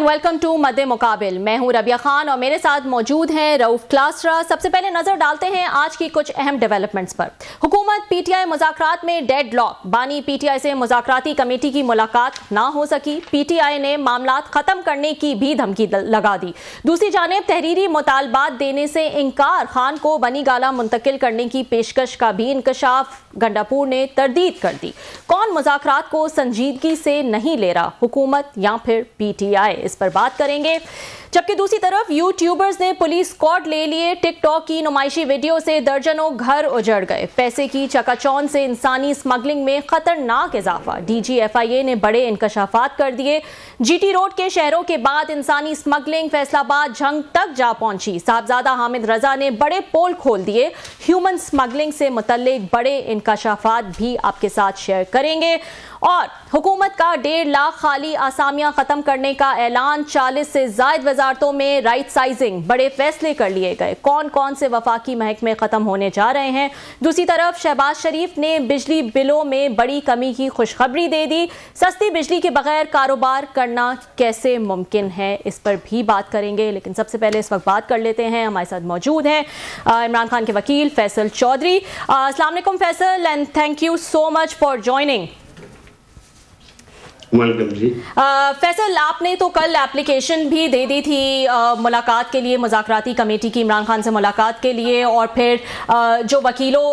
Welcome to मद्दे मुकाबिल। मैं हूं रबिया खान और मेरे साथ मौजूद हैं रऊफ क्लास्ट्रा। सबसे पहले नजर डालते हैं आज की कुछ अहम डेवलपमेंट्स पर। हुकूमत पीटीआई मुज़ाकरात में डेड लॉक। बानी पीटीआई से मुज़ाकराती कमेटी की मुलाकात ना हो सकी। पीटीआई ने मामलात खत्म करने की भी धमकी लगा दी। दूसरी जानिब तहरीरी मुतालबात देने से इनकार। खान को बनी गाला मुंतकिल करने की पेशकश का भी इंकशाफ। गंडापुर ने तरदीद कर दी। कौन मुज़ाकरात को संजीदगी से नहीं ले रहा, हुकूमत या फिर पीटीआई? इस पर बात करेंगे। जबकि दूसरी तरफ यूट्यूबर्स ने पुलिस स्क्वाड ले लिए। टिकटॉक की नुमाइशी वीडियो से दर्जनों घर उजड़ गए। पैसे की चकाचौंध से इंसानी स्मगलिंग में खतरनाक इजाफा। DGFIA ने बड़े इंकशाफात कर दिए। GT रोड के शहरों के बाद इंसानी स्मगलिंग फैसलाबाद झंग तक जा पहुंची। साहबजादा हामिद रजा ने बड़े पोल खोल दिए। ह्यूमन स्मगलिंग से मुतल्लिक बड़े इंकशाफात भी आपके साथ शेयर करेंगे। और हुकूमत का 1.5 लाख खाली आसामियां खत्म करने का ऐलान। 40 से जायद वजारतों में राइट साइजिंग। बड़े फैसले कर लिए गए। कौन कौन से वफाकी महकमे खत्म होने जा रहे हैं? दूसरी तरफ शहबाज शरीफ ने बिजली बिलों में बड़ी कमी की खुशखबरी दे दी। सस्ती बिजली के बगैर कारोबार करना कैसे मुमकिन है, इस पर भी बात करेंगे। लेकिन सबसे पहले इस वक्त बात कर लेते हैं। हमारे साथ मौजूद हैं इमरान खान के वकील फैसल चौधरी। अस्सलाम वालेकुम Faisal, and thank you so much for joining. Welcome ji. Faisal, आपने तो कल एप्लीकेशन भी दे दी थी मुलाकात के लिए, मुज़ाकराती कमेटी की इमरान खान से मुलाकात के लिए, और फिर जो वकीलों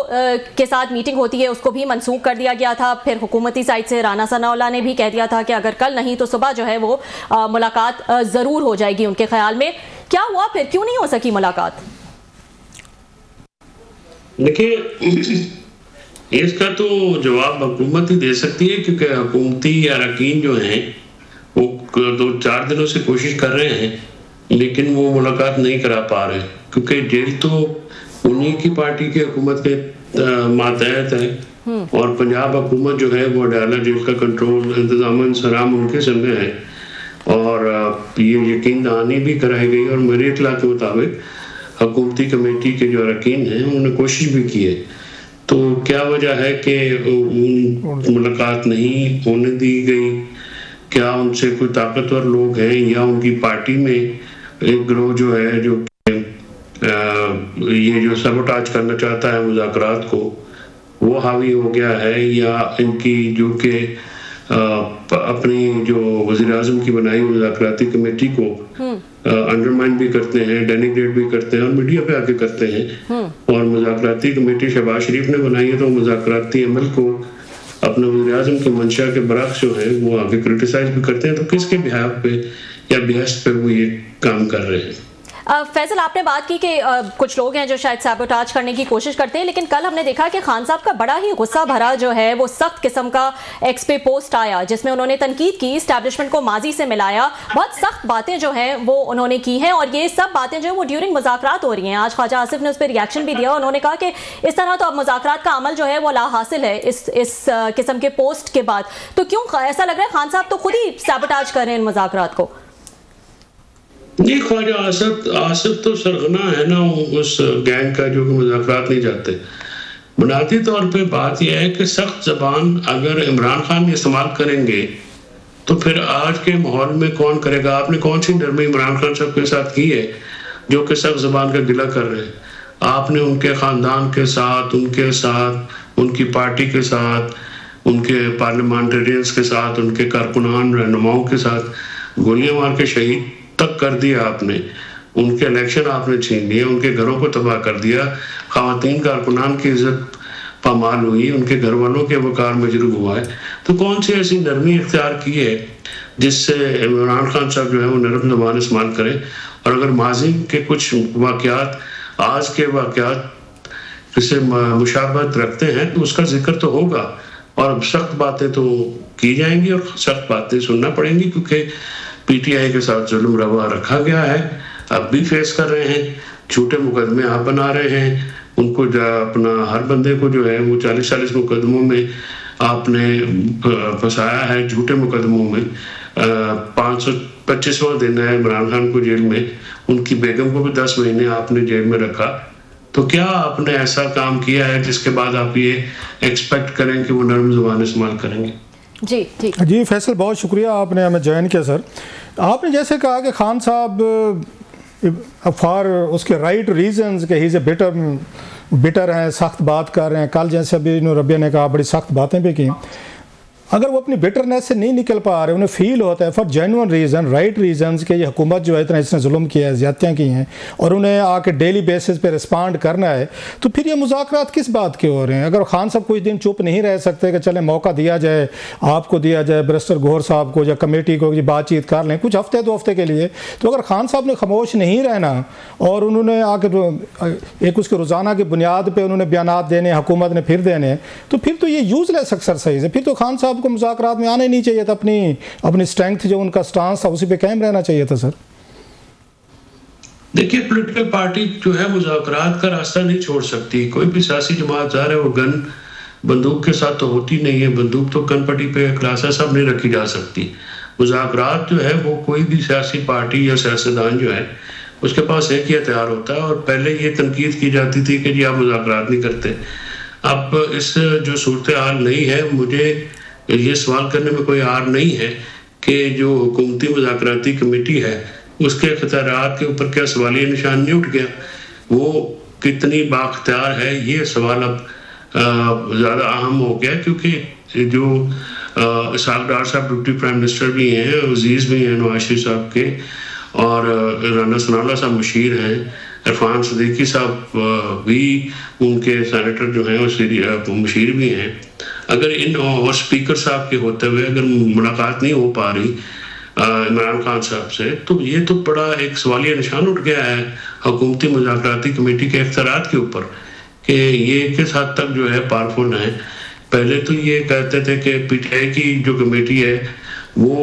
के साथ मीटिंग होती है उसको भी मनसूख कर दिया गया था। फिर हुकूमती साइड से राना सनाउल्लाह ने भी कह दिया था कि अगर कल नहीं तो सुबह जो है वो मुलाकात ज़रूर हो जाएगी उनके ख्याल में। क्या हुआ फिर, क्यों नहीं हो सकी मुलाकात? देखिए, इसका तो जवाब हुकूमत ही दे सकती है, क्योंकि हुकूमती अरकान जो हैं वो 2-4 दिनों से कोशिश कर रहे हैं, लेकिन वो मुलाकात नहीं करा पा रहे, क्योंकि जेल तो उन्हीं की पार्टी की हुकूमत के मातहत है और पंजाब हुकूमत जो है वो अडाला जेल का कंट्रोल इंतजाम सराम उनके संग है। और ये यकीन दहानी भी कराई गई और मेरे इत्तला के मुताबिक हुकूमती कमेटी के जो अरकान हैं उन्होंने कोशिश भी की है। तो क्या वजह है कि मुलाकात नहीं होने दी गई? क्या उनसे कोई ताकतवर लोग हैं या उनकी पार्टी में एक गिरोह जो है जो ये जो सबोटाज करना चाहता है मुज़ाकरात को, वो हावी हो गया है? या इनकी जो कि अपनी जो वज़ीर-ए-आज़म की बनाई मुज़ाकराती कमेटी को अंडरमाइन भी करते हैं, डेनिग्रेट भी करते हैं और मीडिया पे आके करते हैं। और मुज़ाकराती कमेटी शहबाज शरीफ ने बनाई है, तो मुज़ाकराती अमल को अपने वज़ीर-ए-आज़म के मंशा के बरक्स जो है वो आगे क्रिटिसाइज भी करते हैं। तो किसके बिहाफ पे या बिहस्त पे वो ये काम कर रहे हैं? फैसल, आपने बात की कि कुछ लोग हैं जो शायद सैबोटाज करने की कोशिश करते हैं, लेकिन कल हमने देखा कि खान साहब का बड़ा ही गुस्सा भरा जो है वो सख्त किस्म का एक्स पे पोस्ट आया, जिसमें उन्होंने तनकीद की, इस्टेब्लिशमेंट को माजी से मिलाया, बहुत सख्त बातें जो हैं वो उन्होंने की हैं। और ये सब बातें जो है वो ड्यूरिंग मुज़ाकरात हो रही हैं। आज ख्वाजा आसिफ ने उस पर रिएक्शन भी दिया। उन्होंने कहा कि इस तरह तो अब मुज़ाकरात का अमल जो है वो ला हासिल है इस किस्म के पोस्ट के बाद। तो क्यों ऐसा लग रहा है खान साहब तो खुद ही सैबोटाज कर रहे हैं मुज़ाकरात को? नहीं, ख्वाजा आसिफ तो सरगना है ना उस गैंग का जो कि मुज़ाकरात नहीं चाहते। बुनियादी तौर पे बात यह है कि सख्त ज़बान अगर इमरान खान इस्तेमाल करेंगे तो फिर आज के माहौल में कौन करेगा? आपने कौन सी नरमी इमरान खान साहब के साथ की है जो कि सख्त ज़बान का गिला कर रहे हैं? आपने उनके ख़ानदान के साथ, उनकी पार्टी के साथ, उनके पार्लियामेंटेरियंस के साथ, उनके कारकुनान रहनुमाओं के साथ गोलियां मार के शहीद तक कर दिया आपने। उनके इलेक्शन आपने छीन लिए, उनके घरों को तबाह कर दिया। ख़वातीन कारकुनान की इज्जत पामाल हुई, उनके घर वालों के वकार मजरूह हुआ है। तो कौन सी ऐसी नरमी इख्तियार की है जिससे इमरान खान साहब जो है वो नरम ज़बान इस्तेमाल करें? और अगर माजी के कुछ वाक़यात आज के वाक़यात से मुशाबहत रखते हैं तो उसका जिक्र तो होगा और सख्त बातें तो की जाएंगी और सख्त बातें सुनना पड़ेंगी, क्योंकि पीटीआई के साथ जुल्म रवा रखा गया है, अब भी फेस कर रहे हैं। झूठे मुकदमे आप बना रहे हैं उनको, अपना हर बंदे को जो है वो 40-40 मुकदमों में आपने फंसाया है। झूठे मुकदमों में 525वां दिन है इमरान खान को जेल में, उनकी बेगम को भी 10 महीने आपने जेल में रखा। तो क्या आपने ऐसा काम किया है जिसके बाद आप ये एक्सपेक्ट करें कि वो नरम जुबान इस्तेमाल करेंगे? जी फैसल, बहुत शुक्रिया आपने हमें ज्वाइन किया सर। आपने जैसे कहा कि खान साहब फॉर उसके राइट रीजंस के ही बिटर हैं, सख्त बात कर रहे हैं। कल जैसे अभी रबिया ने कहा बड़ी सख्त बातें भी की। अगर वो अपनी बिटरनेस से नहीं निकल पा रहे, उन्हें फील होता है for genuine reason, right reasons के ये हुकूमत जो है इतना इसने जुल्म किया है, ज़्यादतियाँ की हैं और उन्हें आके डेली बेसिस पे रिस्पॉन्ड करना है, तो फिर ये मुज़ाकरात किस बात के हो रहे हैं? अगर खान साहब कुछ दिन चुप नहीं रह सकते कि चले मौका दिया जाए, आपको दिया जाए, बैरिस्टर गौहर साहब को या कमेटी को बातचीत कर लें कुछ हफ्ते 2 हफ्ते के लिए, तो अगर खान साहब ने खामोश नहीं रहना और उन्होंने आके एक उसके रोज़ाना की बुनियाद पर उन्होंने बयानात देने, हुकूमत ने फिर देने, तो फिर तो ये यूज़लेस एक्सरसाइज है। फिर तो खान साहब को मुज़ाकरात में आने नहीं चाहिए था, अपनी स्ट्रेंथ जो उनका स्टांस था उसी पे कायम रहना चाहिए था। सर देखिए, पॉलिटिकल पार्टी जो है मुज़ाकरात का रास्ता नहीं छोड़ सकती। कोई भी सियासी जमात जा रहा है वो गन बंदूक के साथ तो होती नहीं है, बंदूक तो कनपटी पे क्लासा सब नहीं रखी जा सकती। मुज़ाकरात जो है वो कोई भी सियासी पार्टी या सियासतदान जो है उसके पास एक ही हथियार होता है, और पहले ये तनकीद की जाती थी कि जी आप मुज़ाकरात नहीं करते। अब इस जो सूरत हाल नहीं है, मुझे ये सवाल करने में कोई आर नहीं है कि जो हुकूमती मुज़ाकराती कमेटी है उसके इख्तियारात के ऊपर क्या सवालिया निशान नहीं उठ गया, वो कितनी बाख्तियार है, ये सवाल अब ज़्यादा अहम हो गया, क्योंकि जो इसहाक डार साहब डिप्टी प्राइम मिनिस्टर भी हैं, अजीज़ भी हैं नवाज शरीफ साहब के, और राना सनाउल्लाह साहब मुशीर हैं, इरफान सदीकी साहब भी उनके सेनेटर जो हैं वो मुशीर भी हैं। अगर इन और स्पीकर साहब के होते हुए अगर मुलाकात नहीं हो पा रही इमरान खान साहब से, तो ये तो बड़ा एक सवालिया निशान उठ गया है हुकूमती मुज़ाकराती कमेटी के इख्तियारात के ऊपर कि ये किस हद तक जो है पावरफुल है। पहले तो ये कहते थे कि पीटीआई की जो कमेटी है वो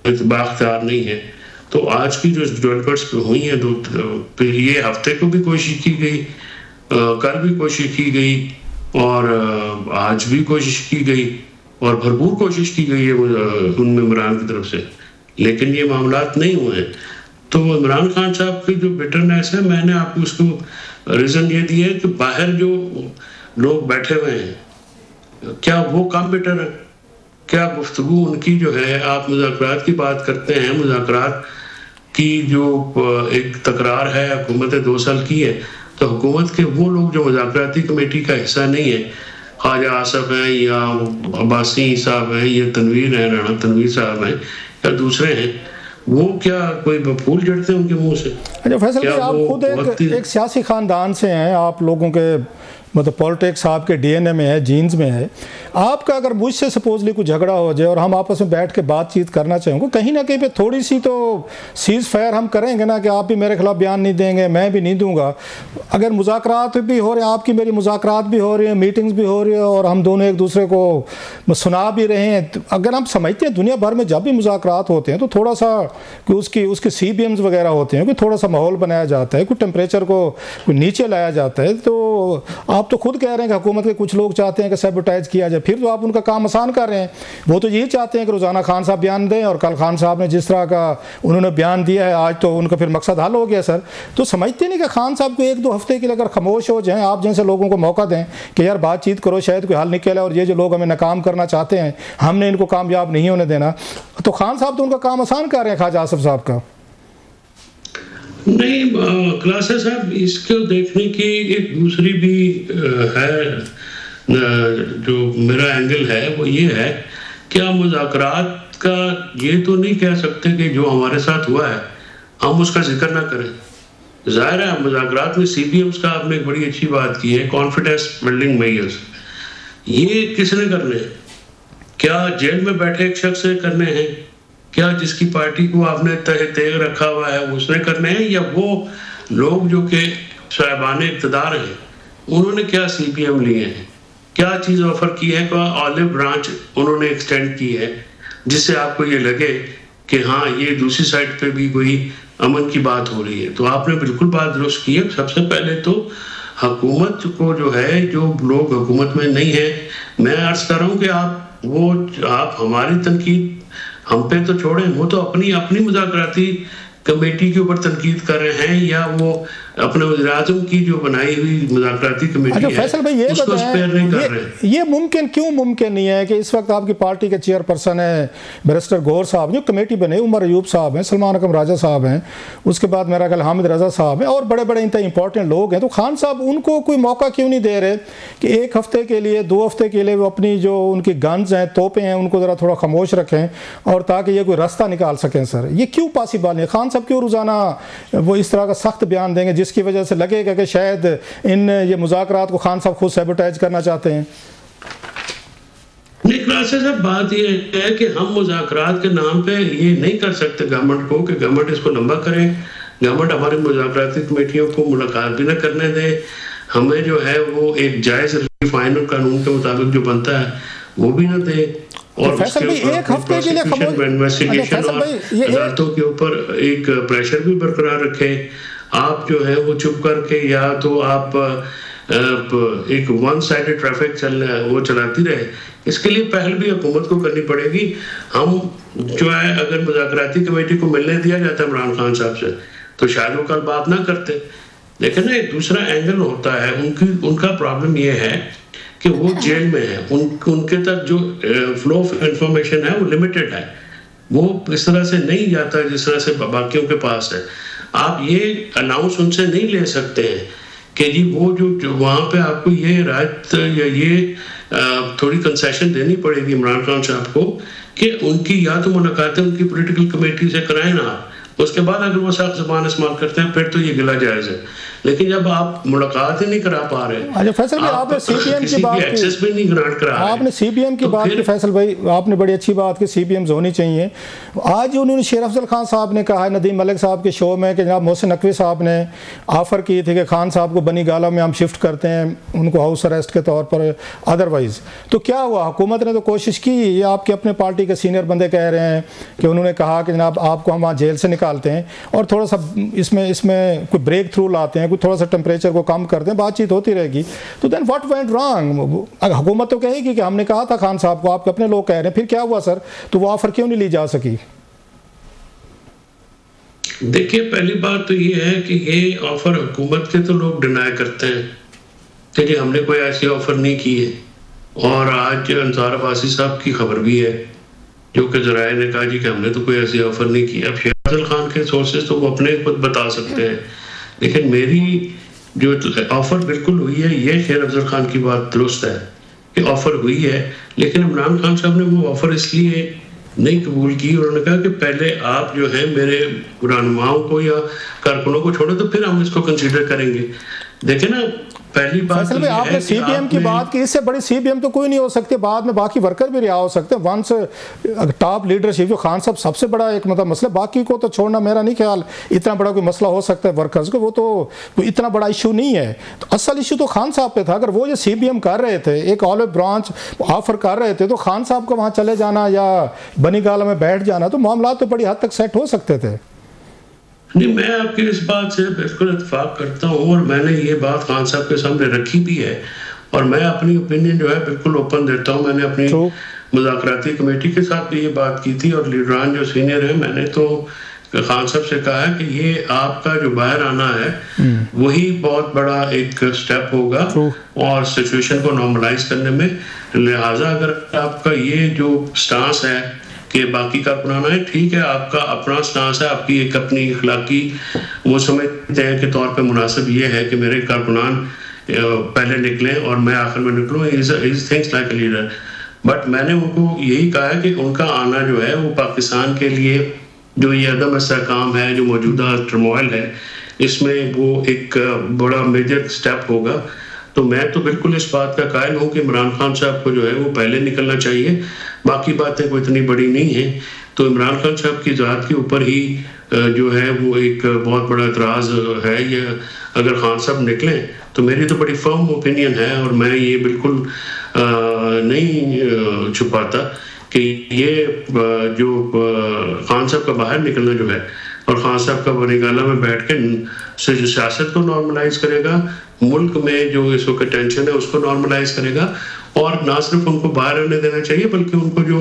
बाख्तियार नहीं है, तो आज की जो डेवलपमेंट्स हुई हैं ये हफ्ते को भी कोशिश की गई, कल भी कोशिश की गई और आज भी कोशिश की गई और भरपूर कोशिश की गई है उनमें इमरान की तरफ से, लेकिन ये मामलात नहीं हुए हैं। तो इमरान खान साहब की जो बिटरनेस है, मैंने आपको उसको रीज़न ये दिया है कि बाहर जो लोग बैठे हुए हैं क्या वो कम बिटर है? क्या गुफ्तगू उनकी जो है, आप मुज़ाकरात की बात करते हैं, मुज़ाकरात की जो एक तकरार है हुकूमत 2 साल की है, तो हुकूमत के वो लोग जो मुज़ाकराती कमेटी का हिस्सा नहीं है, ख्वाजा आसफ हैं या अब्बासी साहब हैं या तनवीर हैं, राणा तनवीर साहब हैं या दूसरे हैं, वो क्या कोई फूल जड़ते हैं उनके मुंह से? अच्छा फैसल भाई, आप खुद एक सियासी ख़ानदान से हैं, आप लोगों के मतलब पॉलिटिक्स आपके डीएनए में है, जीन्स में है। आपका अगर मुझसे सपोजली कुछ झगड़ा हो जाए और हम आपस में बैठ के बातचीत करना चाहेंगे, कहीं ना कहीं पे थोड़ी सी तो सीज़ फायर हम करेंगे ना कि आप भी मेरे खिलाफ बयान नहीं देंगे, मैं भी नहीं दूंगा। अगर मुज़ाकरात भी हो रहे हैं, आपकी मेरी मुज़ाकरात भी हो रही है, मीटिंग्स भी हो रही है और हम दोनों एक दूसरे को सुना भी रहे हैं, तो अगर हम समझते हैं दुनिया भर में जब भी मुज़ाकरात होते हैं तो थोड़ा सा कि उसके CBMs वगैरह होते हैं कि थोड़ा सा माहौल बनाया जाता है, कुछ टेम्परेचर को नीचे लाया जाता है। तो आप तो खुद कह रहे हैं कि हुकूमत के कुछ लोग चाहते हैं कि सैबोटाइज किया जाए, फिर तो आप उनका काम आसान कर रहे हैं। वो तो यही चाहते हैं कि रोज़ाना खान साहब बयान दें, और कल खान साहब ने जिस तरह का उन्होंने बयान दिया है आज तो उनका फिर मकसद हल हो गया। सर तो समझते नहीं कि खान साहब को 1-2 हफ्ते के लिए अगर खामोश हो जाएं, आप जैसे लोगों को मौका दें कि यार बातचीत करो, शायद कोई हल निकले, और ये जो लोग हमें नाकाम करना चाहते हैं हमने इनको कामयाब नहीं होने देना, तो खान साहब तो उनका काम आसान कर रहे हैं, ख्वाजा आसिफ साहब का। नहीं क्लासा साहब, इसको देखने की एक दूसरी भी है, जो मेरा एंगल है वो ये है कि हम मुज़ाकरात का ये तो नहीं कह सकते कि जो हमारे साथ हुआ है हम उसका जिक्र ना करें। जाहिर है मुज़ाकरात में CBMs का आपने एक बड़ी अच्छी बात की है, कॉन्फिडेंस बिल्डिंग मेजर्स, ये किसने करने हैं? क्या जेल में बैठे एक शख्स से करने हैं? क्या जिसकी पार्टी को आपने तेग रखा हुआ है उसने करने हैं, या वो लोग जो कि साहिबान इक़्तिदार हैं उन्होंने क्या CBM लिए हैं, क्या चीज़ ऑफर की है, क्या ऑलिव ब्रांच उन्होंने एक्सटेंड की है जिससे आपको ये लगे कि हाँ ये दूसरी साइड पे भी कोई अमन की बात हो रही है? तो आपने बिल्कुल बात दुरुस्त की है। सबसे पहले तो हुकूमत को जो है, जो लोग हुकूमत में नहीं है, मैं अर्ज कर रहा हूँ कि आप हमारी तनकीद हम पे तो छोड़ें, वो तो अपनी मुज़ाकराती कमेटी के ऊपर तनकीद कर रहे हैं, या वो अपने वज़ीर-ए-आज़म की जो बनाई हुई मुज़ाकराती कमेटी है, फैसल भाई उसको स्पेयर नहीं कर रहे। ये मुमकिन क्यों मुमकिन नहीं है कि इस वक्त आपकी पार्टी के चेयरपर्सन है बैरिस्टर गौर साहब, जो कमेटी बने, उमर अयूब साहब हैं, सलमान अकरम राजा साहब हैं, उसके बाद मेरा ख्याल हामिद रजा साहब हैं, और बड़े बड़े इंतहा इंपॉर्टेंट लोग हैं, तो खान साहब उनको कोई मौका क्यों नहीं दे रहे कि एक हफ्ते के लिए, 2 हफ्ते के लिए वो अपनी जो उनकी गन्स हैं, तोपें हैं, उनको ज़रा थोड़ा खामोश रखें और ताकि ये कोई रास्ता निकाल सकें। सर ये क्यों पॉसिबल नहीं? खान साहब क्यों रोज़ाना वो इस तरह का सख्त बयान देंगे जिसकी वजह से लगेगा कि शायद इन ये मुज़ाकरात को खान साहब खुद सैबोटाइज करना चाहते हैं? साहब बात ये है कि हम मुज़ाकरात के नाम पे ये नहीं कर सकते गवर्नमेंट को कि गवर्नमेंट इसको लंबा करे, गवर्नमेंट हमारी मुज़ाकराती कमेटियों को मुलाकात भी ना करने दे, हमें जो है वो एक जायज़ फाइनल कानून के मुताबिक जो बनता है वो भी ना दे, और फैसल भाई एक हफ्ते के लिए इन्वेस्टिगेशन और अदालतों के ऊपर एक प्रेशर भी बरकरार रखे। आप जो है वो चुप करके या तो आप एक वन साइडेड ट्रैफिक चलाती रहे, इसके लिए पहल भी हुकूमत को करनी पड़ेगी। हम जो है अगर मुज़ाकराती कमेटी को मिलने दिया जाता है इमरान खान साहब से तो शायद वो कल बात ना करते, लेकिन ना एक दूसरा एंगल होता है। उनका प्रॉब्लम ये है कि वो जेल में है, उनके तक जो फ्लो ऑफ इंफॉर्मेशन है वो लिमिटेड है, वो इस तरह से नहीं जाता जिस तरह से बाकियों के पास है। आप ये अनाउंस उनसे नहीं ले सकते हैं कि जी वो जो वहाँ पे आपको ये राहत या ये थोड़ी कंसेशन देनी पड़ेगी इमरान खान साहब को कि उनकी या तो मुलाकातें उनकी पॉलिटिकल कमेटी से कराएं ना, उसके बाद अगर वो सख्त ज़बान इस्तेमाल करते हैं फिर तो ये गिला जायज़ है, लेकिन जब आप मुलाकात ही नहीं करा पा रहे, अच्छा फैसल भाई आपने सीपीएम की बात एक्सेस भी नहीं ग्रांट करा, आपने सीपीएम की बात की, फैसल भाई आपने बड़ी अच्छी बात की, सीपीएम होनी चाहिए। आज उन्होंने शेर अफजल खान साहब ने कहा है नदीम मलिक साहब के शो में कि जनाब मोहसिन नकवी साहब ने ऑफ़र की थी कि खान साहब को बनी गाला में हम शिफ्ट करते हैं उनको हाउस अरेस्ट के तौर पर, अदरवाइज़ तो क्या हुआ? हुकूमत ने तो कोशिश की, ये आपके अपने पार्टी के सीनियर बंदे कह रहे हैं कि उन्होंने कहा कि जनाब आपको हम वहाँ जेल से निकालते हैं और थोड़ा सा इसमें कोई ब्रेक थ्रू लाते हैं, कोई थोड़ा सा टेम्परेचर को कम करते हैं, बातचीत होती रहेगी। तो देन व्हाट वेंट रॉन्ग? हुकूमत तो कहेगी कि हमने कहा था खान साहब को, आपके अपने लोग कह रहे हैं, फिर क्या हुआ सर? तो वो ऑफर क्यों नहीं ली जा सकी? देखिए पहली बात तो ये है कि ये ऑफर हुकूमत के तो लोग डिनाई करते हैं कि जी हमने कोई ऐसी ऑफर नहीं की है, और आज अंसार अब्बासी साहब की खबर भी है जो कि ज़राए ने कहा जी कि हमने तो कोई ऐसी ऑफर नहीं की। अब शेर अफजल खान के सोर्सेज तो वो अपने खुद बता सकते हैं, लेकिन मेरी जो ऑफर बिल्कुल हुई है, ये शेर अफजल खान की बात दुरुस्त है कि ऑफर हुई है, लेकिन इमरान खान साहब ने वो ऑफर इसलिए नहीं कबूल की, उन्होंने कहा कि पहले आप जो है मेरे रहनुमाओं को या कारकुनों को छोड़ो तो फिर हम इसको कंसीडर करेंगे। देखे ना पहली बात तो आपने सीपीएम की बात की, इससे बड़ी सीपीएम तो कोई नहीं हो सकती, बाद में बाकी वर्कर भी रिहा हो सकते हैं। वंस टॉप लीडरशिप जो खान साहब सबसे बड़ा एक मतलब मसला, बाकी को तो छोड़ना मेरा नहीं ख्याल इतना बड़ा कोई मसला हो सकता है वर्कर्स को, वो तो कोई इतना बड़ा इशू नहीं है। तो असल इशू तो खान साहब पे था। अगर वो जो सीपीएम कर रहे थे, एक ऑलिव ब्रांच ऑफर कर रहे थे, तो खान साहब को वहाँ चले जाना या बनी गाला में बैठ जाना तो मामला तो बड़ी हद तक सेट हो सकते थे। नहीं, मैं आपकी इस बात से बिल्कुल इत्तेफाक करता हूँ और मैंने ये बात खान साहब के सामने रखी भी है, और मैं अपनी ओपिनियन जो है बिल्कुल ओपन देता हूँ। मैंने अपनी मुज़ाकराती कमेटी के साथ भी ये बात की थी, और लीडरान जो सीनियर है मैंने तो खान साहब से कहा है कि ये आपका जो बाहर आना है वही बहुत बड़ा एक स्टेप होगा और सिचुएशन को नॉर्मलाइज करने में। लिहाजा अगर आपका ये जो स्टांस है कि बाकी कारकुनाना है, ठीक है, आपका अपना स्टांस है, आपकी एक अपनी इखलाकी वो समझते हैं कि तौर पे मुनासिब ये है कि मेरे कारकुनान पहले निकलें और मैं आखिर में निकलूँ, is things like a leader. But मैंने उनको यही कहा है कि उनका आना जो है वो पाकिस्तान के लिए जो ये अदम इस्तेहकाम है, जो मौजूदा टर्मोइल है, इसमें वो एक बड़ा मेजर स्टेप होगा। तो मैं तो बिल्कुल इस बात का कायल हूँ कि इमरान खान साहब को जो है वो पहले निकलना चाहिए। बाकी बातें कोई इतनी बड़ी नहीं है, तो इमरान खान साहब की ज़ात के ऊपर ही जो है वो एक बहुत बड़ा एतराज़ है। ये अगर खान साहब निकलें तो मेरी तो बड़ी फर्म ओपिनियन है, और मैं ये बिल्कुल नहीं छुपाता कि ये जो खान साहब का बाहर निकलना जो है और खान साहब का बनी गाला में बैठ के सियासत को नॉर्मलाइज करेगा, मुल्क में जो इस वक्त टेंशन है उसको नॉर्मलाइज करेगा, और ना सिर्फ उनको बाहर रहने देना चाहिए बल्कि उनको जो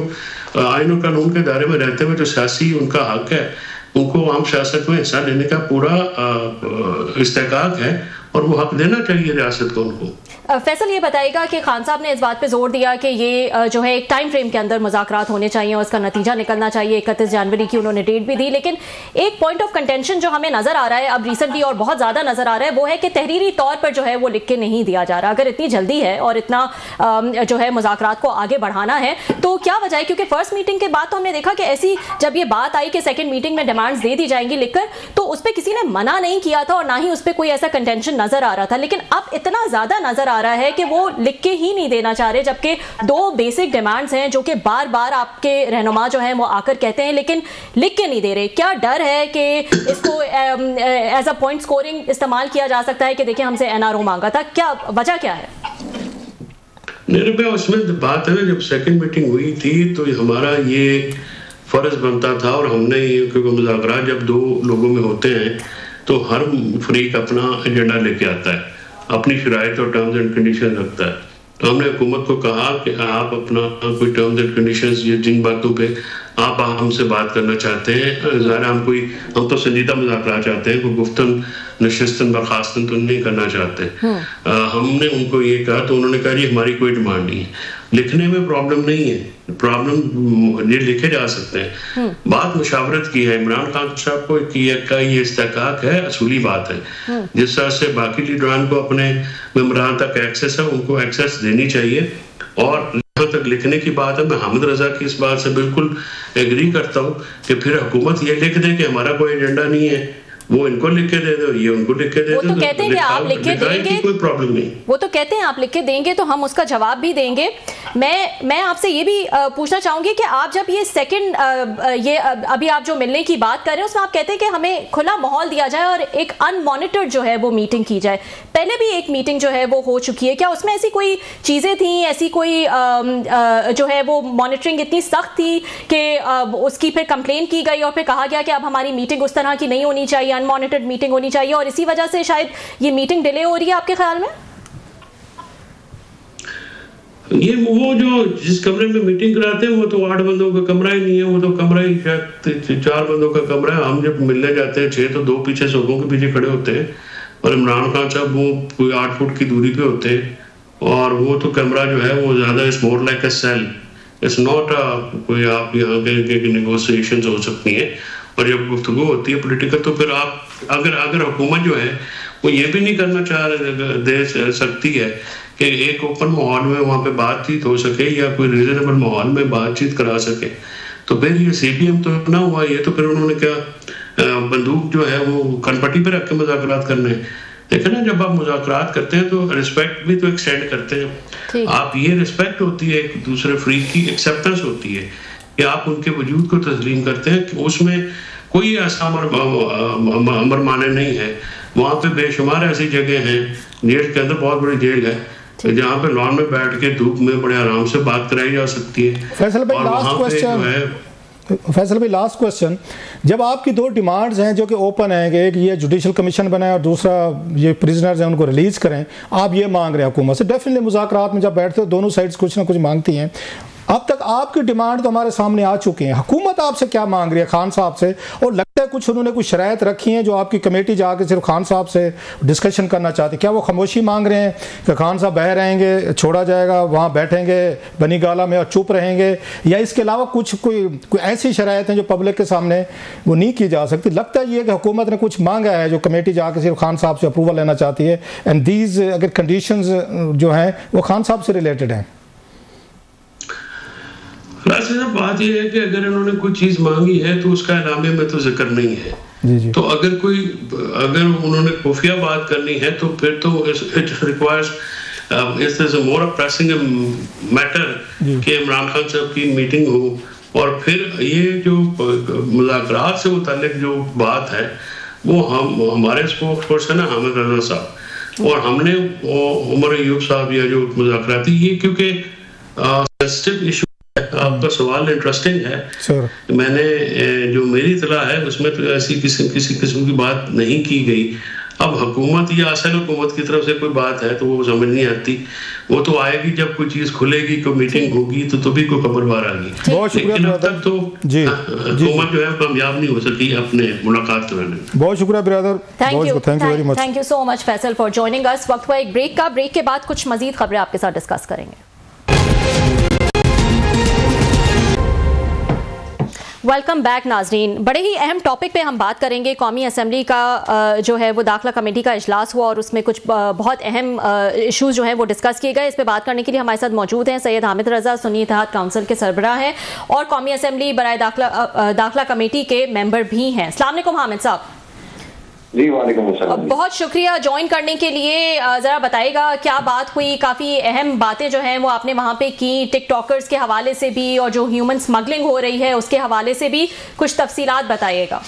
आईन और कानून के दायरे में रहते हुए जो सियासी उनका हक है उनको आम सियासत में हिस्सा लेने का पूरा इस्तेकाक है और वो हक देना चाहिए रियासत को उनको। फैसल ये बताइएगा कि खान साहब ने इस बात पे जोर दिया कि ये जो है एक टाइम फ्रेम के अंदर मुज़ाकरात होने चाहिए और उसका नतीजा निकलना चाहिए। 31 जनवरी की उन्होंने डेट भी दी, लेकिन एक पॉइंट ऑफ कंटेंशन जो हमें नजर आ रहा है अब रिसेंटली और बहुत ज्यादा नजर आ रहा है वो है कि तहरीरी तौर पर जो है वो लिख के नहीं दिया जा रहा। अगर इतनी जल्दी है और इतना जो है मुज़ाकरात को आगे बढ़ाना है तो क्या वजह है? क्योंकि फर्स्ट मीटिंग के बाद तो हमने देखा कि ऐसी जब ये बात आई कि सेकेंड मीटिंग में डिमांड्स दे दी जाएंगी लिखकर, तो उस पर किसी ने मना नहीं किया था और ना ही उस पर कोई ऐसा कंटेंशन नजर आ रहा था। लेकिन अब इतना ज्यादा नजर आ रहा है कि वो लिख के ही नहीं देना चाह रहे, जबकि दो बेसिक डिमांड्स हैं जो कि बार बार आपके रहनुमा जो हैं वो आकर कहते हैं लेकिन लिख के नहीं दे रहे। क्या डर है कि इसको एज अ पॉइंट स्कोरिंग इस्तेमाल किया जा सकता है कि देखिए हमसे एनआरओ मांगा था? क्या वजह क्या है? मेरे पे उसमें बात है ना, जब सेकंड मीटिंग हुई थी तो हमारा ये फर्ज बनता था और हमने क्योंकि मुज़ाकरात जब दो लोगों में होते हैं तो हर फरीक अपना एजेंडा लेके आता है, अपनी शराइत और टर्म्स एंड कंडीशन रखता है। तो हमने हुकूमत को कहा कि आप अपना कोई टर्म्स एंड कंडीशंस या जिन बातों पे आप हमसे बात करना चाहते हैं, ज़ाहिर हम तो संजीदा मुज़ाकरात चाहते हैं, कोई गुफ्तन नशिस्तन बर्खास्तन तो नहीं करना चाहते। हमने उनको ये कहा तो उन्होंने कहा जी हमारी कोई डिमांड नहीं है। लिखने में प्रॉब्लम नहीं है, प्रॉब्लम ये लिखे जा सकते हैं। बात मुशावरत की है, इमरान खान साहब को का ये इस्तेकाक है, असूली बात है। जिस तरह से बाकी लीडरान को अपने मेंबरान तक एक्सेस है उनको एक्सेस देनी चाहिए। और जहाँ तक लिखने की बात है, मैं हामिद रजा की इस बात से बिल्कुल एग्री करता हूँ कि फिर हुकूमत ये लिख दे कि हमारा कोई एजेंडा नहीं है, वो इनको लिख के दे दो, ये उनको लिख के दे दो। वो तो कहते हैं कि आप लिख के देंगे, कोई प्रॉब्लम नहीं। वो तो कहते हैं आप लिख के देंगे तो हम उसका जवाब भी देंगे। मैं आपसे ये भी पूछना चाहूंगी कि आप जब ये सेकंड ये अभी आप जो मिलने की बात कर रहे हैं उसमें आप कहते हैं कि हमें खुला माहौल दिया जाए और एक अनमॉनिटर्ड जो है वो मीटिंग की जाए। पहले भी एक मीटिंग जो है वो हो चुकी है, क्या उसमें ऐसी कोई चीजें थी, ऐसी कोई जो है वो मॉनिटरिंग इतनी सख्त थी कि उसकी फिर कंप्लेन की गई और फिर कहा गया कि अब हमारी मीटिंग उस तरह की नहीं होनी चाहिए, अनमॉनिटर्ड मीटिंग होनी चाहिए और इसी वजह से शायद ये मीटिंग डिले हो रही है आपके ख्याल में? ये वो जो जिस कमरे में मीटिंग कराते हैं वो तो 8 बंदों का कमरा ही नहीं है, वो तो कमरा ही शायद 4 बंदों का कमरा है। हम जब मिलने जाते हैं 6 तो 2 पीछे सोफों के पीछे खड़े होते हैं और इमरान खान साहब वो कोई 8 फुट की दूरी पे होते हैं और वो तो कमरा जो है वो ज्यादा it's more like a sale, it's not कोई आप यहाँ के नेगोशिएशंस हो सकती हैं। और जब गुफ्तगू होती है पॉलिटिकल तो फिर आप अगर हुकूमत जो है वो ये भी नहीं करना दे सकती है कि एक ओपन माहौल में वहाँ पे बातचीत हो सके या कोई रीजनेबल माहौल में बातचीत करा सके, तो फिर ये सीपीएम तो ना हुआ, ये तो फिर उन्होंने क्या बंदूक जो है वो कनपट्टी पे रख के मुज़ाकरात करने। देखिए ना, जब आप मुज़ाकरात करते हैं तो रिस्पेक्ट भी तो एक्सटेंड करते हैं आप। ये रिस्पेक्ट होती है एक दूसरे फ्रीक की, एक्सेप्टेंस होती है कि आप उनके वजूद को तस्लीम करते हैं कि उसमें कोई ऐसा अमर माने नहीं है। वहाँ पे बेशुमार ऐसी जगह हैं, जेल के अंदर बहुत बड़ी जेल है जहाँ पे लॉन में बैठ के धूप में बड़े आराम से बात कराई जा सकती है। फैसल भाई लास्ट क्वेश्चन, जब आपकी 2 डिमांड्स हैं जो कि ओपन है कि एक ये जुडिशल कमीशन बनाए और दूसरा ये प्रिजनर्स हैं उनको रिलीज करें, आप ये मांग रहे हैं हुकूमत से, डेफिनेटली मुज़ाकरात में जब बैठते हो दोनों साइड्स कुछ ना कुछ मांगती हैं। अब तक आपकी डिमांड तो हमारे सामने आ चुकी है, हुकूमत आपसे क्या मांग रही है खान साहब से? और लगता है कुछ उन्होंने कुछ शराइत रखी हैं जो आपकी कमेटी जाके सिर्फ खान साहब से डिस्कशन करना चाहती है। क्या वो खामोशी मांग रहे हैं कि खान साहब बह रहेंगे, छोड़ा जाएगा, वहाँ बैठेंगे बनी गाला में और चुप रहेंगे, या इसके अलावा कुछ कोई ऐसी शराइत हैं जो पब्लिक के सामने वो नहीं की जा सकती? लगता है ये कि हुकूमत ने कुछ मांगा है जो कमेटी जाके सिर्फ खान साहब से अप्रूवल लेना चाहती है, एंड दीज अगर कंडीशंस जो हैं वो खान साहब से रिलेटेड हैं। वैसे ना बात यह है कि अगर इन्होंने कोई चीज मांगी है तो उसका इनामे में तो जिक्र नहीं है। जी। तो अगर उन्होंने खुफिया बात करनी है तो फिर तो it requires is a more pressing matter कि इमरान खान साहब की मीटिंग हो। और फिर ये जो मुज़ाकरात से मुताल्लिक जो बात है वो हमारे स्पोक्स पर्सन है हामिद रजा साहब, और हमने उमर अयूब साहब या जो मुज़ाकराती, ये क्योंकि सेंसिटिव इशू, आपका सवाल इंटरेस्टिंग है। मैंने जो मेरी इतला है उसमें तो ऐसी किसी किस्म की बात नहीं की गई। अब हुकूमत या असल हुकूमत की तरफ से कोई बात है तो वो समझ नहीं आती, वो तो आएगी जब कोई चीज खुलेगी, कोई मीटिंग होगी तो भी कोई खबर बाहर आएगी। लेकिन अब तक तो हुकूमत जो है कामयाब नहीं हो सकी अपने मुलाकात करने में। बहुत शुक्रिया brother, thank you very much. Thank you so much Faisal for joining us. वक्त हुआ एक ब्रेक का, ब्रेक के बाद कुछ मजीद खबरें आपके साथ डिस्कस करेंगे। वेलकम बैक नाजरीन। बड़े ही अहम टॉपिक पे हम बात करेंगे। कौमी असम्बली का जो है वो दाखिला कमेटी का इजलास हुआ और उसमें कुछ बहुत अहम इश्यूज जो हैं वो डिस्कस किए गए। इस पे बात करने के लिए हमारे साथ मौजूद हैं सैयद हामिद रजा, सुन्नी इत्तेहाद काउंसिल के सरबराह हैं और कौमी असम्बली बराए दाखिला कमेटी के मेंबर भी हैं। अस्सलाम वालेकुम हामिद साहब। जी वालेकुम अस्सलाम। बहुत शुक्रिया ज्वाइन करने के लिए। ज़रा बताइएगा क्या बात हुई। काफ़ी अहम बातें जो हैं वो आपने वहाँ पे की, टिकटॉकर्स के हवाले से भी और जो ह्यूमन स्मगलिंग हो रही है उसके हवाले से भी कुछ तफसीलात बताइएगा।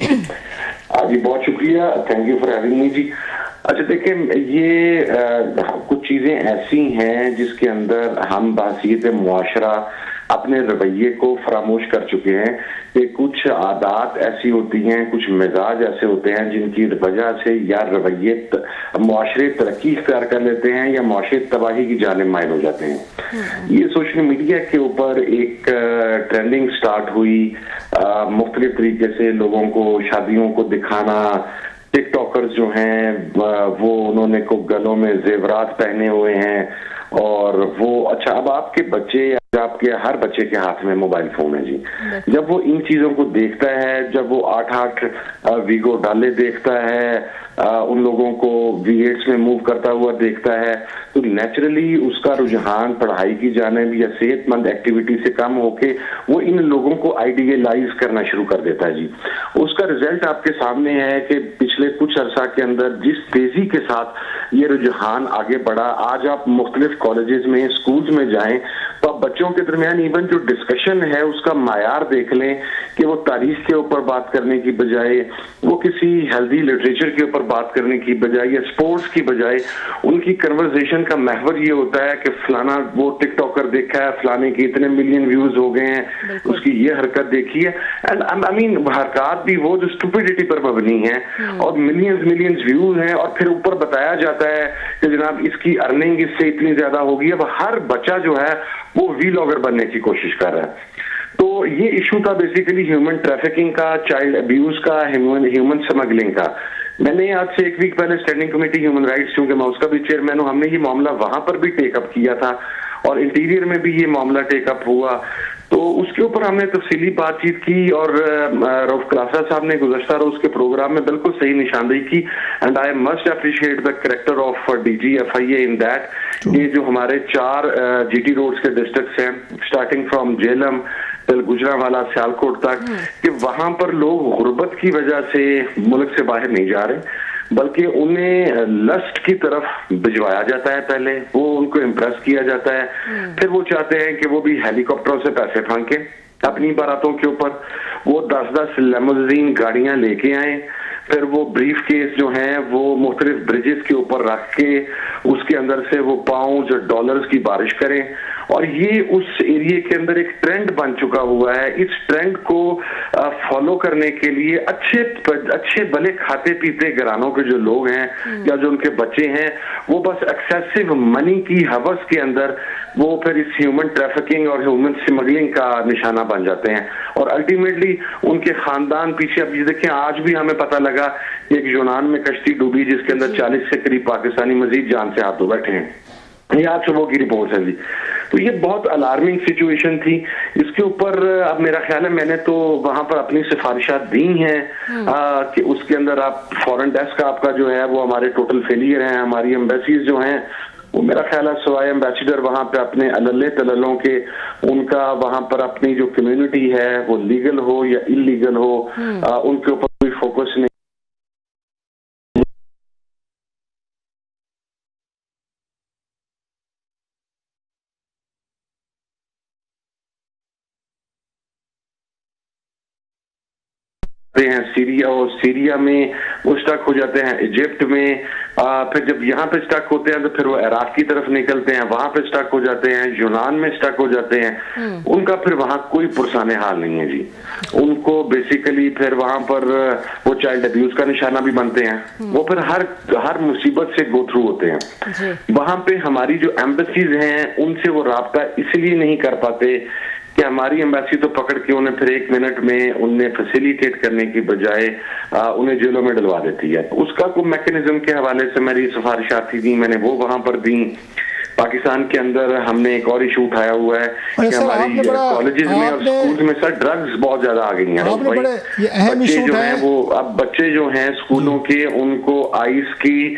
जी बहुत शुक्रिया, thank you for having me जी। अच्छा देखिए, ये कुछ चीज़ें ऐसी हैं जिसके अंदर हम बहसीयत मुआशरा अपने रवैये को फरामोश कर चुके हैं कि कुछ आदात ऐसी होती हैं, कुछ मिजाज ऐसे होते हैं जिनकी वजह से या रवैये मुआशरे तरक्की इख्तियार कर लेते हैं या मुआशरे तबाही की जानिब माइल हो जाते हैं। ये सोशल मीडिया के ऊपर एक ट्रेंडिंग स्टार्ट हुई, मुख्तलिफ तरीके से लोगों को शादियों को दिखाना। टिकटॉकर्स जो हैं वो उन्होंने को गलों में जेवरात पहने हुए हैं और वो अच्छा, अब आपके बच्चे, आपके हर बच्चे के हाथ में मोबाइल फोन है जी। जब वो इन चीजों को देखता है, जब वो 8-8 वीगो डाले देखता है, उन लोगों को V8 में मूव करता हुआ देखता है, तो नेचुरली उसका रुझान पढ़ाई की जानिब या सेहतमंद एक्टिविटी से कम होके वो इन लोगों को आइडियलाइज करना शुरू कर देता है जी। उसका रिजल्ट आपके सामने है कि पिछले कुछ अरसा के अंदर जिस तेजी के साथ ये रुझान आगे बढ़ा, आज आप मुख्तलिफ कॉलेजेस में, स्कूल्स में जाएं तो आप बच्चों के दरमियान इवन जो डिस्कशन है उसका मायार देख लें कि वो तारीख के ऊपर बात करने की बजाय, वो किसी हेल्दी लिटरेचर के ऊपर बात करने की बजाय या स्पोर्ट्स की बजाय उनकी कन्वर्सेशन का महवर ये होता है कि फलाना वो टिकटॉकर देखा है, फलाने के इतने मिलियन व्यूज हो गए हैं, उसकी ये हरकत देखी है। एंड आई मीन हरकत भी वो जो स्टुपिडिटी पर मबनी है और मिलियंस व्यूज हैं और फिर ऊपर बताया जाता है कि जनाब इसकी अर्निंग इससे इतनी ज्यादा होगी। अब हर बच्चा जो है वो वीलॉगर बनने की कोशिश कर रहा है। तो ये इशू था बेसिकली ह्यूमन ट्रैफिकिंग का, चाइल्ड अब्यूज का, ह्यूमन स्मगलिंग का। मैंने आज से एक वीक पहले स्टैंडिंग कमेटी ह्यूमन राइट्स, क्योंकि मैं उसका भी चेयरमैन हूं, हमने ये मामला वहां पर भी टेकअप किया था और इंटीरियर में भी ये मामला टेकअप हुआ। तो उसके ऊपर हमने तफसीली बातचीत की और रऊफ क्लासा साहब ने गुज़श्ता रोज के प्रोग्राम में बिल्कुल सही निशानदेही की। And I must appreciate the character of DGFIA in that. ये जो हमारे 4 GT रोड्स के डिस्ट्रिक्ट्स हैं, starting from Jhelum till Gujranwala Sialkot तक, कि वहां पर लोग गुर्बत की वजह से मुल्क से बाहर नहीं जा रहे, बल्कि उन्हें लस्ट की तरफ भिजवाया जाता है। पहले वो उनको इम्प्रेस किया जाता है, फिर वो चाहते हैं कि वो भी हेलीकॉप्टरों से पैसे फांके अपनी बारातों के ऊपर, वो 10-10 लेमोजीन गाड़ियां लेके आए, फिर वो ब्रीफ केस जो हैं वो मुख्तलिफ ब्रिजेस के ऊपर रख के उसके अंदर से वो पाउंड डॉलर्स की बारिश करें। और ये उस एरिया के अंदर एक ट्रेंड बन चुका हुआ है। इस ट्रेंड को फॉलो करने के लिए अच्छे भले खाते पीते घरानों के जो लोग हैं या जो उनके बच्चे हैं, वो बस एक्सेसिव मनी की हवस के अंदर वो फिर इस ह्यूमन ट्रैफिकिंग और ह्यूमन स्मगलिंग का निशाना बन जाते हैं और अल्टीमेटली उनके खानदान पीछे। अब ये देखें, आज भी हमें पता लगा एक यूनान में कश्ती डूबी जिसके अंदर 40 से करीब पाकिस्तानी मजीद जान से हाथ धो बैठे हैं। ये आज सुबह की रिपोर्ट है जी। तो ये बहुत अलार्मिंग सिचुएशन थी। इसके ऊपर अब मेरा ख्याल है मैंने तो वहां पर अपनी सिफारिशात दी हैं कि उसके अंदर आप फॉरेन डेस्क आपका जो है वो हमारे टोटल फेलियर हैं। हमारी एम्बेसीज जो हैं वो मेरा ख्याल है सवाए एम्बेसडर वहां पे अपने अल्ले तल्लों के, उनका वहां पर अपनी जो कम्युनिटी है वो लीगल हो या इलीगल हो, उनके ऊपर कोई फोकस नहीं। हैं सीरिया, और सीरिया में वो स्टक हो जाते हैं, इजिप्ट में, फिर जब यहाँ पे स्टक होते हैं तो फिर वो इराक की तरफ निकलते हैं, वहां पे स्टक हो जाते हैं, यूनान में स्टक हो जाते हैं। उनका फिर वहां कोई पुरसाने हाल नहीं है जी। उनको बेसिकली फिर वहां पर वो चाइल्ड अब्यूज का निशाना भी बनते हैं, वो फिर हर मुसीबत से गो थ्रू होते हैं। वहां पे हमारी जो एम्बेसीज हैं उनसे वो राब्ता इसलिए नहीं कर पाते कि हमारी एम्बेसी तो पकड़ के उन्हें फिर 1 मिनट में उन्हें फैसिलिटेट करने की बजाय उन्हें जेलों में डलवा देती है। उसका कोई मैकेनिज्म के हवाले से मेरी सिफारिशात थी, मैंने वो वहां पर दी। पाकिस्तान के अंदर हमने एक और इशू उठाया हुआ है कि हमारी कॉलेजेस में और स्कूल्स में सर ड्रग्स बहुत ज्यादा आ गई हैं। बच्चे जो हैं वो अब बच्चे जो हैं स्कूलों के, उनको आइस की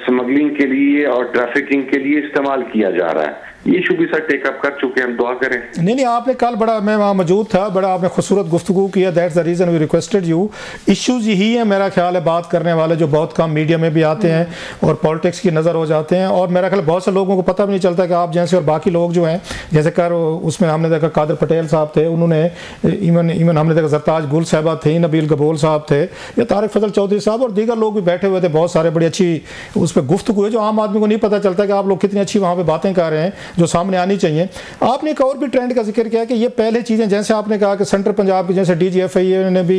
स्मगलिंग के लिए और ट्रैफिकिंग के लिए इस्तेमाल किया जा रहा है। ये इशू भी सर टेकअप कर चुके हैं, हम दुआ करें। नहीं, आपने कल बड़ा, मैं वहाँ मौजूद था, बड़ा आपने खूबसूरत गुफ्तगू किया। That's the reason we requested you. Issues यही है मेरा ख्याल है बात करने वाले, जो बहुत कम मीडिया में भी आते हैं और पॉलिटिक्स की नज़र हो जाते हैं, और मेरा ख्याल बहुत से लोगों को पता भी नहीं चलता कि आप जैसे और बाकी लोग जो हैं, जैसे कर उसमें हमने देखा कादर पटेल साहब थे, उन्होंने इवन हमने देखा सरताज गुल साहबा थे, नबील गबोल साहब थे, या तारिक फजल चौधरी साहब और दीगर लोग भी बैठे हुए थे। बहुत सारे बड़ी अच्छी उस पर गुफ्तगू है जो आम आदमी को नहीं पता चलता कि आप लोग कितनी अच्छी वहाँ पर बातें कर रहे हैं जो सामने आनी चाहिए। आपने एक और भी ट्रेंड का जिक्र किया कि ये पहले चीज़ें, जैसे आपने कहा कि सेंट्रल पंजाब के जैसे DGFI ने भी,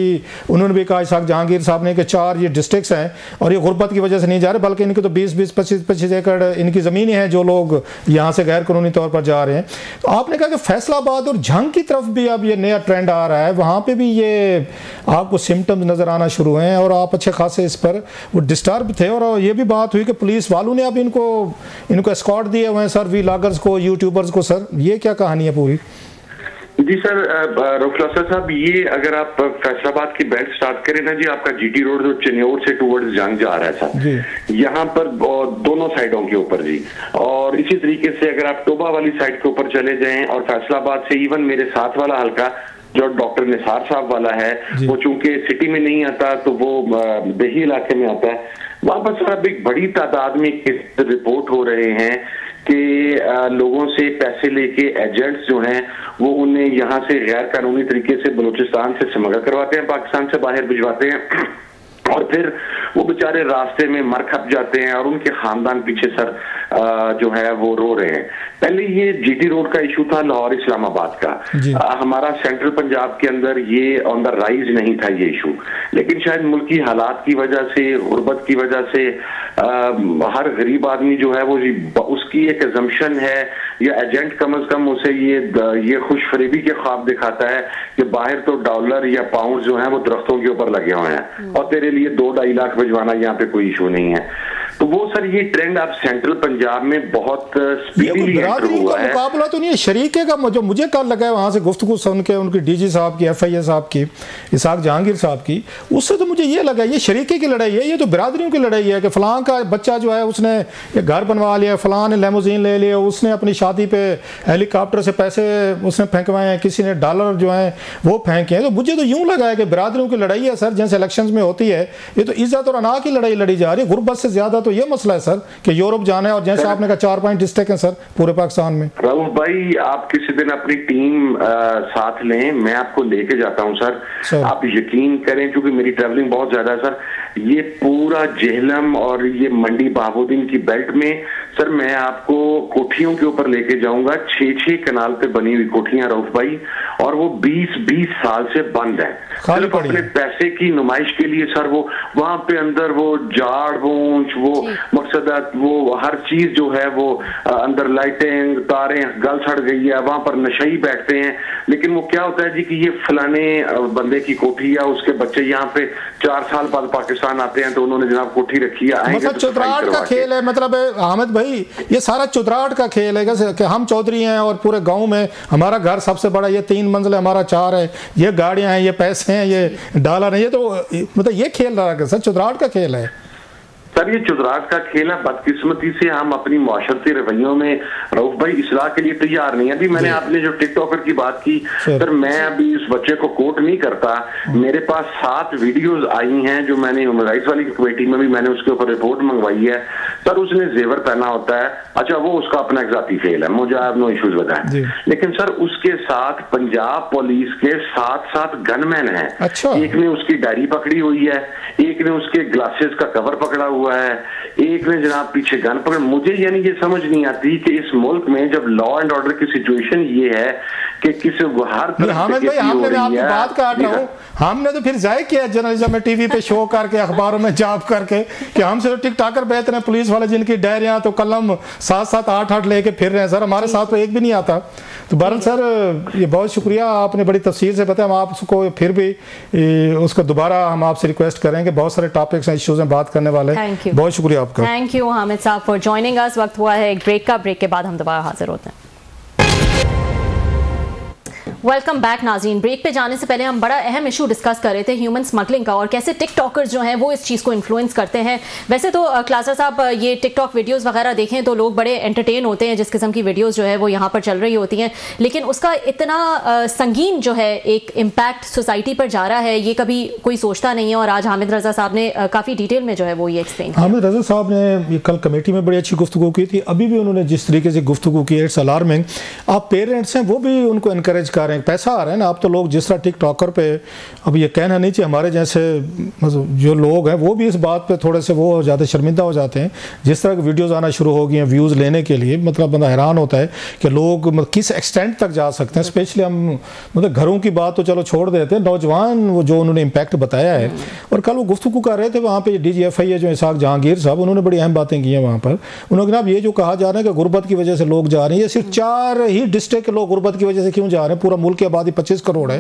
उन्होंने भी कहा, इसाक जहांगीर साहब ने, कि 4 ये डिस्ट्रिक्ट्स हैं और ये गुर्बत की वजह से नहीं जा रहे, बल्कि इनके तो 20-20, 25-25 एकड़ इनकी ज़मीनें हैं जो लोग यहाँ से गैर कानूनी तौर पर जा रहे हैं। तो आपने कहा कि फैसलाबाद और झंग की तरफ भी अब ये नया ट्रेंड आ रहा है, वहाँ पर भी ये आपको सिम्टम्स नज़र आना शुरू हैं और आप अच्छे खासे इस पर वो डिस्टर्ब थे। और ये भी बात हुई कि पुलिस वालों ने अब इनको एस्कॉर्ट दिए हुए हैं सर, वीलॉगर्स को, यूट्यूबर्स को। सर ये क्या कहानी है पूरी? जी सर, रोफलासा साहब, ये अगर आप फैसलाबाद की बेल्ट स्टार्ट करें ना जी, आपका GT रोड जो चिन्योर से टुवर्ड्स जंग जा रहा है सर, यहाँ पर दोनों साइडों के ऊपर जी, और इसी तरीके से अगर आप टोबा वाली साइड के ऊपर चले जाएं और फैसलाबाद से इवन मेरे साथ वाला हल्का जो डॉक्टर निसार साहब वाला है, वो चूंकि सिटी में नहीं आता तो वो देही इलाके में आता है, वहां पर सर अब एक बड़ी तादाद में रिपोर्ट हो रहे हैं कि लोगों से पैसे लेके एजेंट्स जो हैं वो उन्हें यहाँ से गैर कानूनी तरीके से बलूचिस्तान से स्मगल करवाते हैं, पाकिस्तान से बाहर भिजवाते हैं, और फिर वो बेचारे रास्ते में मर खप जाते हैं और उनके खानदान पीछे सर जो है वो रो रहे हैं। पहले ये GT रोड का इशू था लाहौर इस्लामाबाद का, हमारा सेंट्रल पंजाब के अंदर ये ऑन द राइज नहीं था ये इशू, लेकिन शायद मुल्की हालात की वजह से, गुर्बत की वजह से हर गरीब आदमी जो है वो उसकी एक अजम्पशन है, या एजेंट कम अज कम उसे ये खुशफरेबी के ख्वाब दिखाता है कि बाहर तो डॉलर या पाउंड जो है वो दरख्तों के ऊपर लगे हुए हैं और तेरे लिए 2-2.5 लाख भिजवाना यहाँ पे कोई इशू नहीं है। तो वो सर ये ट्रेंड अब सेंट्रल पंजाब में बहुत स्पीडीली एंटर हुआ है। मुकाबला तो नहीं है, शरीके का जो मुझे कल लगा है वहाँ से गुफ्तगू सुन के उनकी DG साहब की, FIA साहब की, इसाक जहांगीर साहब की, उससे तो मुझे ये लगा ये शरीके की लड़ाई है, ये तो बिरादरियों की लड़ाई है कि फलां का बच्चा जो है उसने घर बनवा लिया, फलां ने लेमोजीन ले लिया, उसने अपनी शादी पे हेलीकॉप्टर से पैसे उसने फेंकवाए हैं, किसी ने डॉलर जो है वो फेंके हैं। तो मुझे तो यूँ लगा है कि बिरादरियों की लड़ाई है सर, जैसे इलेक्शन में होती है, ये तो इज्जत और अना की लड़ाई लड़ी जा रही है। गुर्बत से ज्यादा तो ये मसला है सर कि यूरोप जाना है, और जैसे आपने कहा 4-5 डिस्ट्रिक्ट हैं सर पूरे पाकिस्तान में। राहुल भाई, आप किसी दिन अपनी टीम साथ लें, मैं आपको लेके जाता हूं सर। आप यकीन करें, क्योंकि मेरी ट्रैवलिंग बहुत ज्यादा है सर, ये पूरा जेहलम और ये मंडी बहाबुद्दीन की बेल्ट में सर मैं आपको कोठियों के ऊपर लेके जाऊंगा, 6-6 कनाल पे बनी हुई कोठियां रऊफ भाई, और वो 20-20 साल से बंद है, सिर्फ अपने पैसे की नुमाइश के लिए सर। वो वहां पे अंदर वो जाड़ बूंच, वो मकसद वो हर चीज जो है वो अंदर लाइटिंग, तारें गल सड़ गई है, वहां पर नशई बैठते हैं। लेकिन वो क्या होता है जी कि ये फलाने बंदे की कोठी या उसके बच्चे यहाँ पे 4 साल बाद पाकिस्तान आते हैं तो उन्होंने जनाब कोठी रखी है, मतलब चुतराहट का खेल है। मतलब अहमद भाई ये सारा चुतराहट का खेल है कि हम चौधरी हैं और पूरे गांव में हमारा घर सबसे बड़ा, ये 3 मंजिल है, हमारा 4 है, ये गाड़ियां हैं, ये पैसे हैं, ये डॉलर है, ये तो मतलब ये खेल रहा है सर, चुतराहट का खेल है सर। ये चुतराहट का खेल है। बदकिस्मती से हम अपनी माशरती रवैयों में रऊफ भाई इस्लाह के लिए तैयार नहीं है। अभी मैंने आपने जो टिकटॉकर की बात की सर, मैं अभी उस बच्चे को कोट नहीं करता, मेरे पास 7 वीडियोस आई हैं जो मैंने ह्यूमन राइट्स वाली कमेटी में भी मैंने उसके ऊपर रिपोर्ट मंगवाई है सर उसने जेवर पहना होता है, अच्छा वो उसका अपना एक जाती फेल है, मुझे आप नो इश्यूज बताएं, लेकिन सर उसके साथ पंजाब पुलिस के 7 गनमैन हैं। अच्छा। एक ने उसकी डायरी पकड़ी हुई है, एक ने उसके ग्लासेस का कवर पकड़ा हुआ है, एक ने जनाब पीछे गन पकड़। मुझे यानी ये समझ नहीं आती कि इस मुल्क में जब लॉ एंड ऑर्डर की सिचुएशन ये है कि किसी हर हामिद भाई, हमने आपकी बात काट रहा हूँ, हमने तो फिर जाहिर किया जर्नलिज्म में, टीवी पे शो करके, अखबारों में जाप करके कि हमसे तो टिकटॉकर बेहतर हैं, पुलिस वाले जिनकी डायरियां तो कलम 7-7 8-8 लेके फिर रहे हैं सर, हमारे साथ तो एक भी नहीं आता। तो बहरहाल सर ये बहुत शुक्रिया, आपने बड़ी तफसील से बताया। हम आपको फिर भी उसका दोबारा हम आपसे रिक्वेस्ट करेंगे, बहुत सारे टॉपिक्स हैं, इश्यूज में बात करने वाले हैं। बहुत शुक्रिया आपका। थैंक यू हामिद साहब फॉर जॉइनिंग अस। वक्त हुआ है एक ब्रेक का, ब्रेक के बाद हम दोबारा हाजिर होते हैं। वेलकम बैक नाज़रीन। ब्रेक पे जाने से पहले हम बड़ा अहम इशू डिस्कस कर रहे थे, ह्यूमन स्मगलिंग का, और कैसे टिकटॉकर्स जो हैं वो इस चीज़ को इन्फ्लुएंस करते हैं। वैसे तो क्लासर साहब ये टिकटॉक वीडियोस वगैरह देखें तो लोग बड़े एंटरटेन होते हैं, जिस किस्म की वीडियोस जो है वो यहाँ पर चल रही होती हैं, लेकिन उसका इतना संगीन जो है एक इम्पैक्ट सोसाइटी पर जा रहा है, ये कभी कोई सोचता नहीं है। और आज हामिद रजा साहब ने काफ़ी डिटेल में जो है वो ये एक्सप्लेन किया। हामिद रजा साहब ने कल कमेटी में बड़ी अच्छी गुफ्तगू की थी, अभी भी उन्होंने जिस तरीके से गुफ्तगू की, इट्स अलार्मिंग। आप पेरेंट्स हैं वो भी उनको इनकरेज कर रहे हैं, पैसा आ रहा है ना, आप तो लोग जिस तरह टिकटॉकर पे, अब ये कहना नहीं चाहिए, हमारे जैसे जो लोग हैं वो भी इस बात पे थोड़े से वो ज़्यादा शर्मिंदा हो जाते हैं, जिस तरह की वीडियोज़ आना शुरू हो गई हैं व्यूज़ लेने के लिए। मतलब बंदा हैरान होता है कि लोग किस एक्सटेंट तक जा सकते हैं। स्पेशली हम मतलब घरों की बात तो चलो छोड़ देते हैं, नौजवान वो जो उन्होंने इम्पैक्ट बताया है। और कल वो गुफ्तगू कर रहे थे वहाँ पे DGFI है जो इसाक जहांगीर साहब, उन्होंने बड़ी अहम बातें की हैं वहाँ पर। उन्होंने कहा ये जो कहा जा रहा है कि गुर्बत की वजह से लोग जा रहे हैं, ये सिर्फ 4 ही डिस्ट्रिक्ट के लोग गुर्बत की वजह से क्यों जा रहे हैं, पूरा मुल्क की आबादी 25 करोड़ है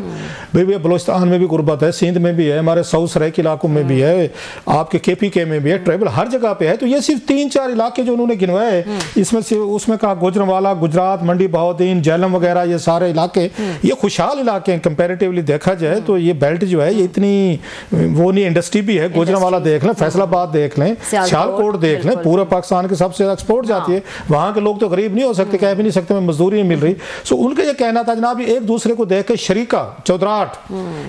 भाई। बलोचिस्तान में भी गुर्बत है, सिंध में भी है, हमारे साउथ सराय के इलाकों में भी है, आपके KPK में भी है, ट्राइबल हर जगह पे है। तो ये सिर्फ 3-4 इलाके जो उन्होंने गिनवाए, इसमें से उसमें कहा गुजरांवाला, गुजरात, मंडी बहाउद्दीन, झेलम वगैरह, ये सारे इलाके ये खुशहाल इलाके हैं कंपैरेटिवली देखा जाए तो। ये बेल्ट जो है ये इतनी वो नहीं, इंडस्ट्री भी है। गुजरांवाला देख लें, फैसलाबाद देख लें, सियालकोट देख लें, पूरे पाकिस्तान के सबसे ज्यादा एक्सपोर्ट जाती है। वहाँ के लोग तो गरीब नहीं हो सकते, कह भी नहीं सकते, मजदूरी नहीं मिल रही। सो उनका ये कहना था जनाब एक दूसरे को देख के शरीका चौधराट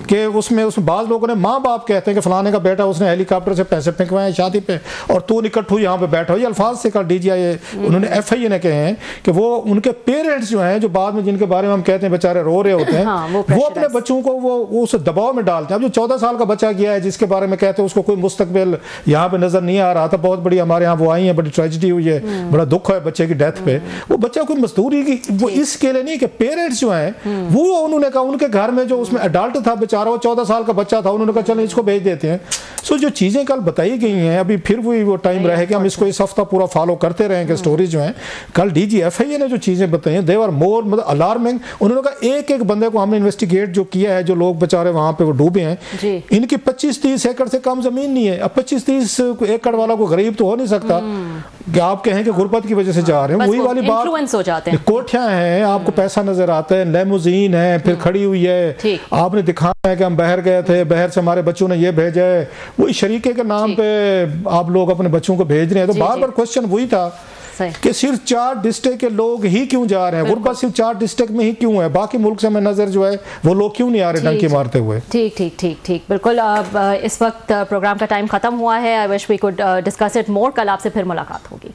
के उसमें बाज लोगों ने, माँ बाप कहते हैं कि फलाने का बेटा उसने हेलीकॉप्टर से पैसे फेंकवाए शादी पे और तू निकट हुई यहाँ पे बैठा हो। ये अल्फाज से कल DGI उन्होंने FIA ने कहे हैं कि वो उनके पेरेंट्स जो हैं, जो बाद में जिनके बारे में हम कहते हैं बेचारे रो रहे होते हैं, वो अपने बच्चों को वो उस दबाव में डालते हैं। अब जो 14 साल का बच्चा गया है जिसके बारे में कहते हैं उसको कोई मुस्तकबिल यहाँ पे नजर नहीं आ रहा था, बहुत बड़ी हमारे यहाँ वो आई है, बड़ी ट्रेजिडी हुई है, बड़ा दुख है बच्चे की डेथ पे। वो बच्चा कोई मजदूरी की वो इसके लिए नहीं कि पेरेंट्स जो हैं वो उन्होंने कहा उनके घर में जो उसमें अडल्ट था बेचारा, वो 14 साल का बच्चा था, उन्होंने कहा चलो इसको भेज देते हैं। सो जो चीज़ें कल बताई गई हैं, अभी फिर वो टाइम रहेगा हम इसको इस हफ्ता पूरा फॉलो करते रहेंगे स्टोरीज जो हैं। कल DGFI ने जो चीज़ें बताई हैं दे आर मोर मतलब अलार्मिंग। उन्होंने कहा एक एक बंदे को हमने इन्वेस्टिगेट जो किया है, जो लोग बेचारे वहाँ पे वो डूबे हैं, इनकी 25-30 एकड़ से कम जमीन नहीं है। अब 25-30 एकड़ वाला को गरीब तो हो नहीं सकता कि आप कहें कि गुर्बत की वजह से जा रहे हैं। वही वाली बात, हो जाते हैं, कोठियां हैं, आपको पैसा नजर आता है, लेमोजीन है, फिर खड़ी हुई है, आपने दिखाया है कि हम बहर गए थे, बहर से हमारे बच्चों ने ये भेजा है, वही शरीके के नाम पे आप लोग अपने बच्चों को भेज रहे हैं। तो बार बार क्वेश्चन वही था कि सिर्फ 4 डिस्ट्रिक्ट के लोग ही क्यों जा रहे हैं, गुर्बत सिर्फ 4 डिस्ट्रिक्ट में ही क्यों है, बाकी मुल्क से हमें नजर जो है वो लोग क्यों नहीं आ रहे डंकी मारते हुए। ठीक बिल्कुल। अब इस वक्त प्रोग्राम का टाइम खत्म हुआ है। I wish we could discuss it more. कल आपसे फिर मुलाकात होगी।